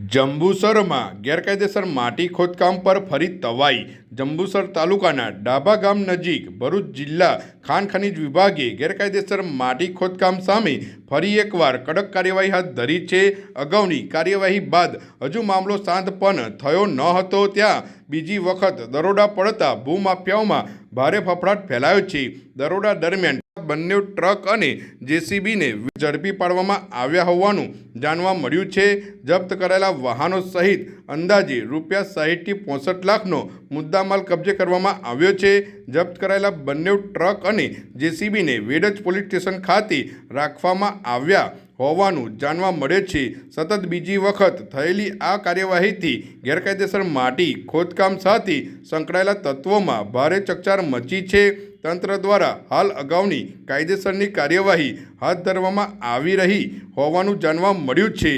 જંબુસરમાં ગેરકાયદેસર માટી ખોદકામ પર ફરી તવાઈ। જંબુસર તાલુકાના ડાભા ગામ નજીક ભરૂચ જિલ્લા ખાણ ખનીજ વિભાગે ગેરકાયદેસર માટી ખોદકામ સામે ફરી એકવાર કડક કાર્યવાહી હાથ ધરી છે। અગાઉની કાર્યવાહી બાદ હજુ મામલો શાંત પણ થયો ન હતો ત્યાં બીજી વખત દરોડા પડતા ભૂમાફિયાઓમાં ભારે ફફડાટ ફેલાયો છે। દરોડા દરમિયાન બંને ટ્રક અને જેસીબીને ઝડપી પાડવામાં આવ્યા હોવાનું જાણવા મળ્યું છે। જપ્ત કરાયેલા વાહનો સહિત અંદાજે ₹60 થી 65 લાખનો મુદ્દામાલ કબજે કરવામાં આવ્યો છે। જપ્ત કરાયેલા બંને ટ્રક અને જેસીબીને વેડજ પોલીસ સ્ટેશન ખાતે રાખવામાં આવ્યા હોવાનું જાણવા મળે છે। સતત બીજી વખત થયેલી આ કાર્યવાહીથી ગેરકાયદેસર માટી ખોદકામ સાથે સંકળાયેલા તત્વોમાં ભારે ચકચાર મચી છે। તંત્ર દ્વારા હાલ અગાઉની કાયદેસરની કાર્યવાહી હાથ ધરવામાં આવી રહી હોવાનું જાણવા મળ્યું છે।